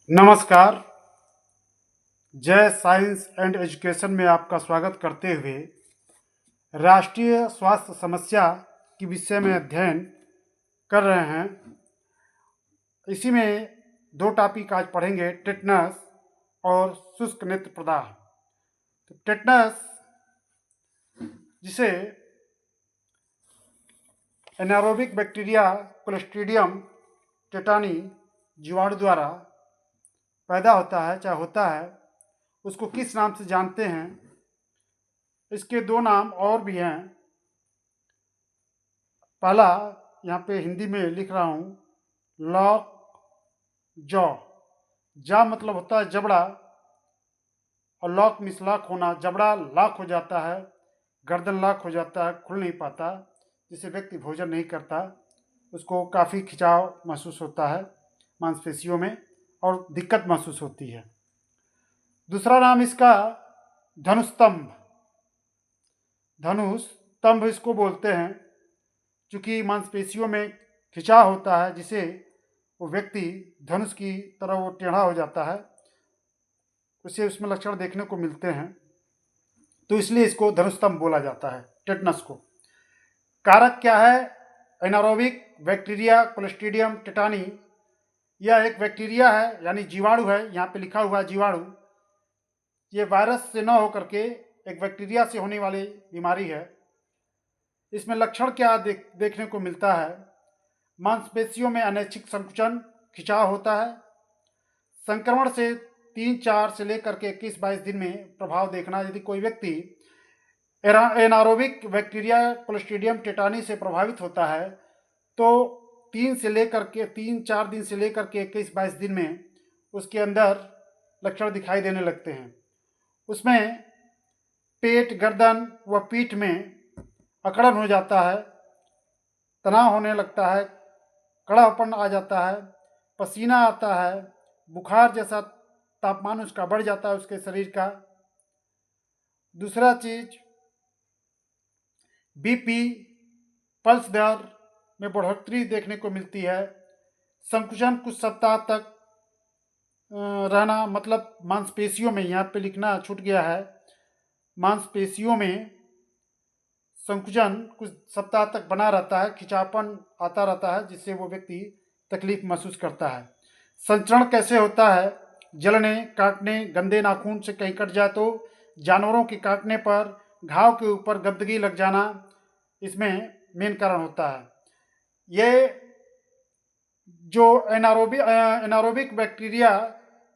नमस्कार। जय science and education में आपका स्वागत करते हुए राष्ट्रीय स्वास्थ्य समस्या के विषय में अध्ययन कर रहे हैं। इसी में दो टॉपिक आज पढ़ेंगे, टेटनस और शुष्क नेत्र प्रदाह। तो टेटनस, जिसे एनारोबिक बैक्टीरिया क्लोस्ट्रीडियम टेटानी जीवाणु द्वारा पैदा होता है, चाहे होता है, उसको किस नाम से जानते हैं? इसके दो नाम और भी हैं। पहला यहाँ पे हिंदी में लिख रहा हूँ, लॉक जॉ। जा मतलब होता है जबड़ा, और लॉक मिस लॉक होना, जबड़ा लॉक हो जाता है, गर्दन लॉक हो जाता है, खुल नहीं पाता, जिससे व्यक्ति भोजन नहीं करता, उसको काफ़ी खिंचाव महसूस होता है मांसपेशियों में और दिक्कत महसूस होती है। दूसरा नाम इसका धनुस्तंभ, धनुष स्तंभ इसको बोलते हैं, चूँकि मांसपेशियों में खिंचाव होता है, जिसे वो व्यक्ति धनुष की तरह वो टेढ़ा हो जाता है, उसे उसमें लक्षण देखने को मिलते हैं, तो इसलिए इसको धनुस्तंभ बोला जाता है टेटनस को। कारक क्या है? Anaerobic bacteria clostridium tetani. यह एक बैक्टीरिया है, यानी जीवाणु है, यहाँ पे लिखा हुआ है जीवाणु। ये वायरस से न होकर के एक बैक्टीरिया से होने वाली बीमारी है। इसमें लक्षण क्या देखने को मिलता है? मांसपेशियों में अनैच्छिक संकुचन, खिंचाव होता है। संक्रमण से 3-4 से लेकर के 21-22 दिन में प्रभाव देखना। यदि कोई व्यक्ति एनारोबिक बैक्टीरिया क्लोस्ट्रीडियम टेटानी से प्रभावित होता है तो 3-4 दिन से लेकर के 21-22 दिन में उसके अंदर लक्षण दिखाई देने लगते हैं। उसमें पेट, गर्दन व पीठ में अकड़न हो जाता है, तनाव होने लगता है, कड़ापन आ जाता है, पसीना आता है, बुखार जैसा तापमान उसका बढ़ जाता है उसके शरीर का। दूसरा चीज, बीपी, पल्स दर में बढ़ोतरी देखने को मिलती है। संकुचन कुछ सप्ताह तक रहना, मतलब मांसपेशियों में, यहाँ पे लिखना छूट गया है, मांसपेशियों में संकुचन कुछ सप्ताह तक बना रहता है, खिंचापन आता रहता है, जिससे वो व्यक्ति तकलीफ महसूस करता है। संचरण कैसे होता है? जलने, काटने, गंदे नाखून से कहीं कट जाए तो, जानवरों के काटने पर घाव के ऊपर गंदगी लग जाना, इसमें मेन कारण होता है। ये जो एनारोबिक बैक्टीरिया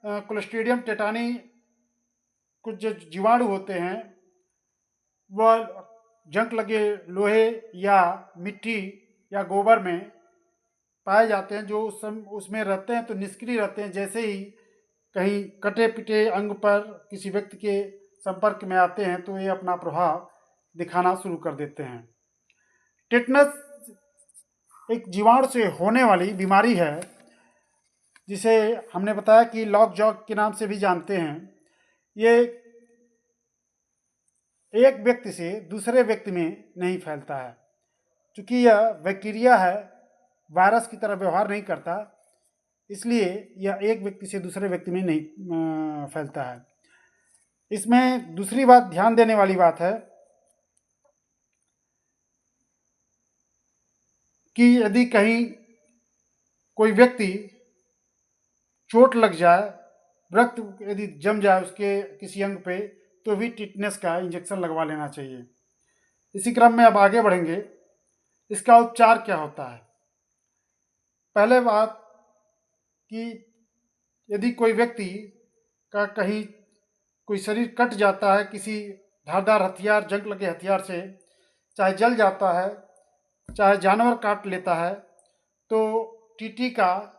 क्लोस्ट्रीडियम टेटानी कुछ जो जीवाणु होते हैं, वह जंग लगे लोहे या मिट्टी या गोबर में पाए जाते हैं। जो उसमें रहते हैं तो निष्क्रिय रहते हैं। जैसे ही कहीं कटे पिटे अंग पर किसी व्यक्ति के संपर्क में आते हैं तो ये अपना प्रभाव दिखाना शुरू कर देते हैं। टेटनस एक जीवाणु से होने वाली बीमारी है, जिसे हमने बताया कि लॉक जॉ के नाम से भी जानते हैं। ये एक व्यक्ति से दूसरे व्यक्ति में नहीं फैलता है, क्योंकि यह बैक्टीरिया है, वायरस की तरह व्यवहार नहीं करता, इसलिए यह एक व्यक्ति से दूसरे व्यक्ति में नहीं फैलता है। इसमें दूसरी बात, ध्यान देने वाली बात है कि यदि कहीं कोई व्यक्ति चोट लग जाए, रक्त यदि जम जाए उसके किसी अंग पे, तो भी टिटनेस का इंजेक्शन लगवा लेना चाहिए। इसी क्रम में अब आगे बढ़ेंगे, इसका उपचार क्या होता है। पहले बात कि यदि कोई व्यक्ति का कहीं कोई शरीर कट जाता है किसी धारदार हथियार, जंग लगे हथियार से, चाहे जल जाता है, चाहे जानवर काट लेता है, तो टीटी का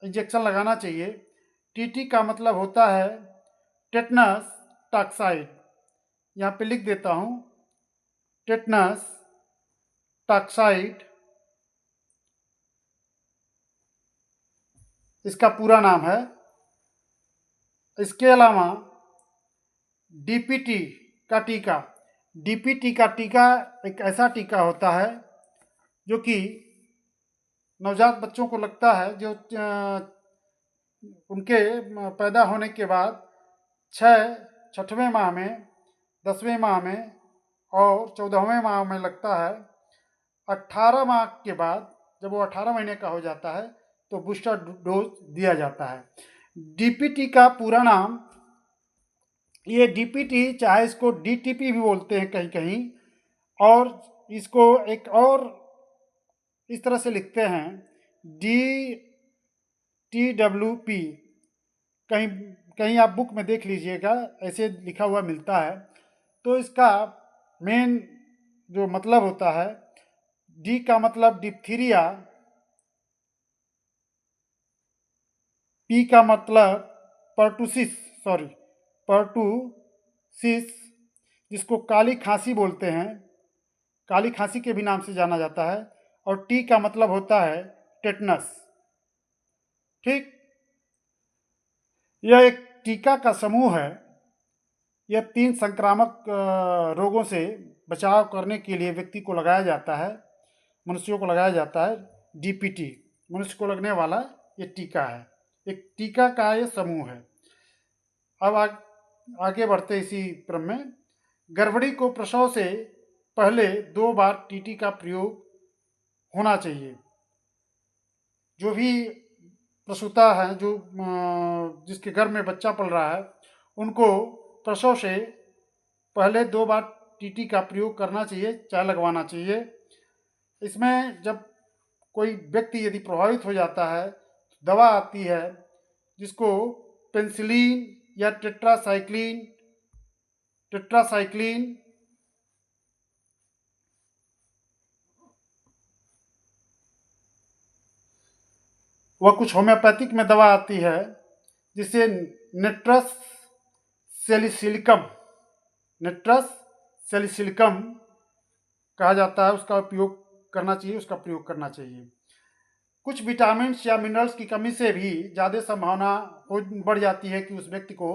इंजेक्शन लगाना चाहिए। टीटी का मतलब होता है टेटनस टॉक्साइड। यहाँ पे लिख देता हूँ, टेटनस टॉक्साइड इसका पूरा नाम है। इसके अलावा डीपीटी का टीका, डीपीटी का टीका एक ऐसा टीका होता है जो कि नवजात बच्चों को लगता है, जो उनके पैदा होने के बाद 6वें माह में, 10वें माह में और 14वें माह में लगता है। 18 माह के बाद जब वो 18 महीने का हो जाता है तो बूस्टर डोज दिया जाता है। डीपीटी का पूरा नाम, ये डीपीटी, चाहे इसको डीटीपी भी बोलते हैं कहीं कहीं, और इसको एक और इस तरह से लिखते हैं DTWP। कहीं कहीं आप बुक में देख लीजिएगा, ऐसे लिखा हुआ मिलता है। तो इसका मेन जो मतलब होता है, डी का मतलब डिप्थीरिया, पी का मतलब पर्टूसिस, जिसको काली खांसी बोलते हैं, काली खांसी के भी नाम से जाना जाता है। और टी का मतलब होता है टेटनस। ठीक, यह एक टीका का समूह है। यह 3 संक्रामक रोगों से बचाव करने के लिए व्यक्ति को लगाया जाता है, मनुष्यों को लगाया जाता है। डीपीटी मनुष्य को लगने वाला ये टीका है, एक टीका का ये समूह है। अब आगे बढ़ते इसी क्रम में, गर्भवती को प्रसव से पहले 2 बार टीटी का प्रयोग होना चाहिए। जो भी प्रसूता है, जो जिसके गर्भ में बच्चा पल रहा है, उनको प्रसव से पहले 2 बार टीटी का प्रयोग करना चाहिए, चाहे लगवाना चाहिए। इसमें जब कोई व्यक्ति यदि प्रभावित हो जाता है, दवा आती है जिसको पेनिसिलिन या टेट्रासाइक्लिन वह कुछ होम्योपैथिक में दवा आती है जिसे नेट्रस सेलिसिलिकम कहा जाता है, उसका उपयोग करना चाहिए, उसका प्रयोग करना चाहिए। कुछ विटामिन या मिनरल्स की कमी से भी ज़्यादा संभावना बढ़ जाती है कि उस व्यक्ति को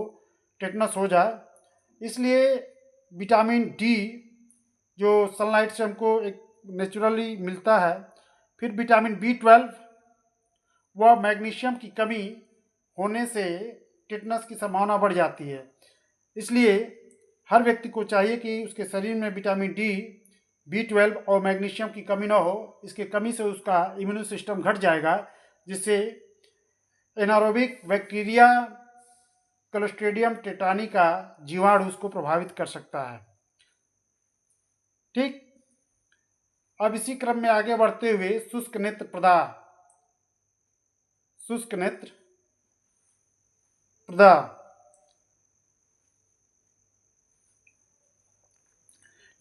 टेटनस हो जाए। इसलिए विटामिन डी जो सनलाइट से हमको एक नेचुरली मिलता है, फिर विटामिन B12 व मैग्नीशियम की कमी होने से टिटनस की संभावना बढ़ जाती है। इसलिए हर व्यक्ति को चाहिए कि उसके शरीर में विटामिन डी, B12 और मैग्नीशियम की कमी न हो। इसकी कमी से उसका इम्यून सिस्टम घट जाएगा, जिससे एनारोबिक बैक्टीरिया क्लोस्ट्रीडियम टेटानी का जीवाणु उसको प्रभावित कर सकता है। ठीक, अब इसी क्रम में आगे बढ़ते हुए शुष्क नेत्र प्रदाह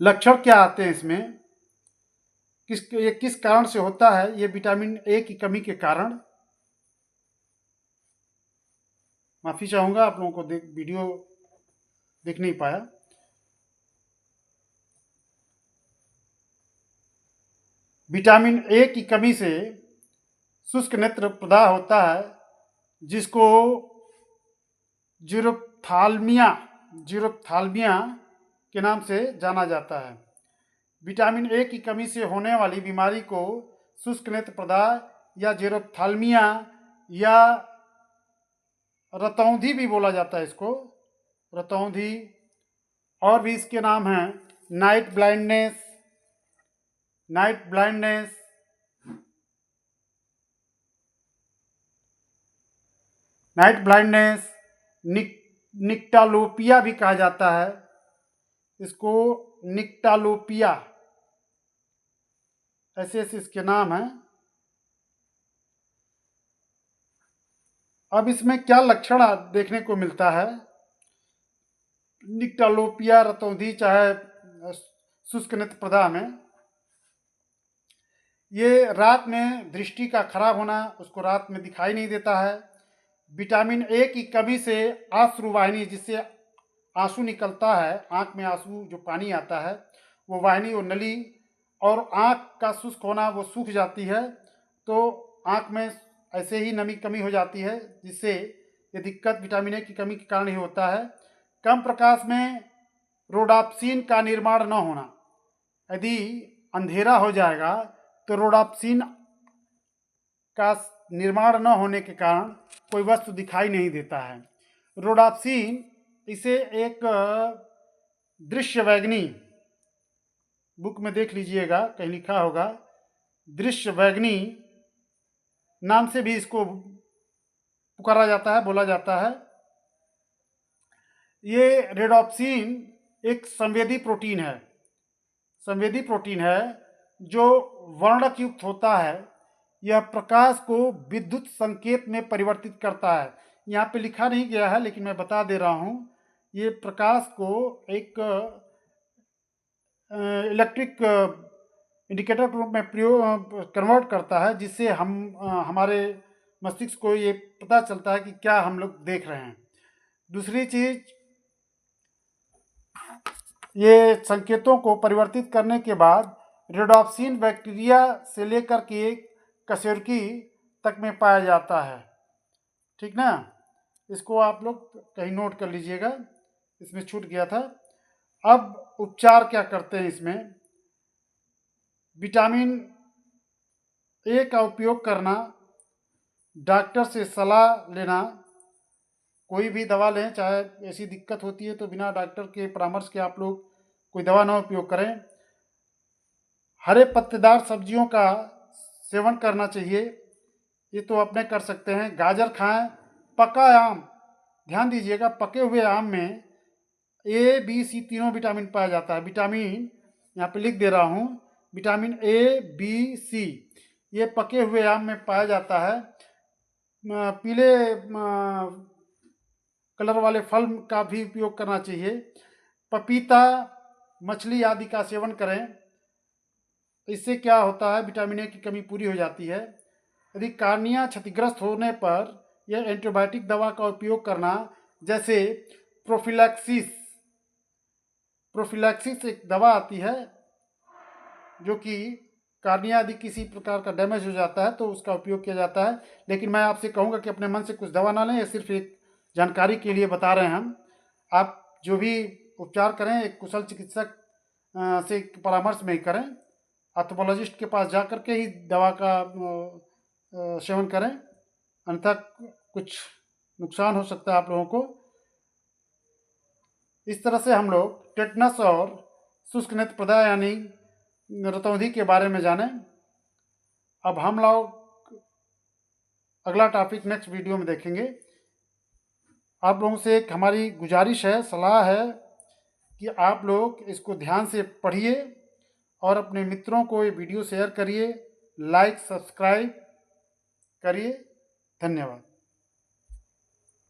लक्षण क्या आते हैं इसमें, ये किस कारण से होता है? ये विटामिन ए की कमी के कारण। माफी चाहूंगा, आप लोगों को वीडियो देख नहीं पाया। विटामिन ए की कमी से शुष्क नेत्र प्रदाह होता है, जिसको जीरोप्थाल्मिया के नाम से जाना जाता है। विटामिन ए की कमी से होने वाली बीमारी को शुष्क नेत्र प्रदाह या जीरोप्थाल्मिया या रतौंधी भी बोला जाता है इसको, रतौंधी। और भी इसके नाम हैं नाइट ब्लाइंडनेस, निक्टालोपिया भी कहा जाता है इसको, निक्टालोपिया, ऐसे ऐसे इसके नाम हैं। अब इसमें क्या लक्षण देखने को मिलता है? निक्टालोपिया, रतौंधी चाहे शुष्क नेत्र प्रदाह में, ये रात में दृष्टि का खराब होना, उसको रात में दिखाई नहीं देता है। विटामिन ए की कमी से आश्रु वाहिनी, जिससे आंसू निकलता है, आंख में आंसू जो पानी आता है, वो वाहिनी, वो नली, और आंख का शुष्क होना, वो सूख जाती है। तो आंख में ऐसे ही नमी कमी हो जाती है, जिससे ये दिक्कत विटामिन ए की कमी के कारण ही होता है। कम प्रकाश में रोडाप्सिन का निर्माण न होना, यदि अंधेरा हो जाएगा तो रोडाप्सिन का निर्माण न होने के कारण कोई वस्तु दिखाई नहीं देता है। रोडॉप्सिन इसे एक दृश्यवैगनी, बुक में देख लीजिएगा कहीं लिखा होगा, दृश्यवैगनी नाम से भी इसको पुकारा जाता है, बोला जाता है। ये रेडॉप्सिन एक संवेदी प्रोटीन है, संवेदी प्रोटीन है जो वर्णक युक्त होता है। यह प्रकाश को विद्युत संकेत में परिवर्तित करता है। यहाँ पे लिखा नहीं गया है लेकिन मैं बता दे रहा हूँ, ये प्रकाश को एक इलेक्ट्रिक इंडिकेटर के रूप में प्रयोग कन्वर्ट करता है, जिससे हम हमारे मस्तिष्क को ये पता चलता है कि क्या हम लोग देख रहे हैं। दूसरी चीज, ये संकेतों को परिवर्तित करने के बाद रेडॉप्सिन बैक्टीरिया से लेकर के कशेरुकी तक में पाया जाता है। ठीक ना, इसको आप लोग कहीं नोट कर लीजिएगा, इसमें छूट गया था। अब उपचार क्या करते हैं इसमें? विटामिन ए का उपयोग करना, डॉक्टर से सलाह लेना। कोई भी दवा लें, चाहे ऐसी दिक्कत होती है तो बिना डॉक्टर के परामर्श के आप लोग कोई दवा ना उपयोग करें। हरे पत्तेदार सब्जियों का सेवन करना चाहिए, ये तो अपने कर सकते हैं। गाजर खाएं, पका आम, ध्यान दीजिएगा पके हुए आम में ए बी सी तीनों विटामिन पाया जाता है। विटामिन यहाँ पे लिख दे रहा हूँ, विटामिन ए बी सी ये पके हुए आम में पाया जाता है। पीले कलर वाले फल का भी उपयोग करना चाहिए। पपीता, मछली आदि का सेवन करें, इससे क्या होता है, विटामिन ए की कमी पूरी हो जाती है। यदि कार्निया क्षतिग्रस्त होने पर यह एंटीबायोटिक दवा का उपयोग करना, जैसे प्रोफिलैक्सिस एक दवा आती है जो कि कार्निया यदि किसी प्रकार का डैमेज हो जाता है तो उसका उपयोग किया जाता है। लेकिन मैं आपसे कहूँगा कि अपने मन से कुछ दवा ना लें, यह सिर्फ एक जानकारी के लिए बता रहे हैं हम। आप जो भी उपचार करें एक कुशल चिकित्सक से परामर्श में ही करें, ऑर्थोपोलॉजिस्ट के पास जा कर के ही दवा का सेवन करें, अन्यथा कुछ नुकसान हो सकता है आप लोगों को। इस तरह से हम लोग टेटनस और शुष्क नेत्र प्रदाह यानी रतौंधी के बारे में जानें। अब हम लोग अगला टॉपिक नेक्स्ट वीडियो में देखेंगे। आप लोगों से एक हमारी गुजारिश है, सलाह है कि आप लोग इसको ध्यान से पढ़िए और अपने मित्रों को ये वीडियो शेयर करिए, लाइक सब्सक्राइब करिए। धन्यवाद।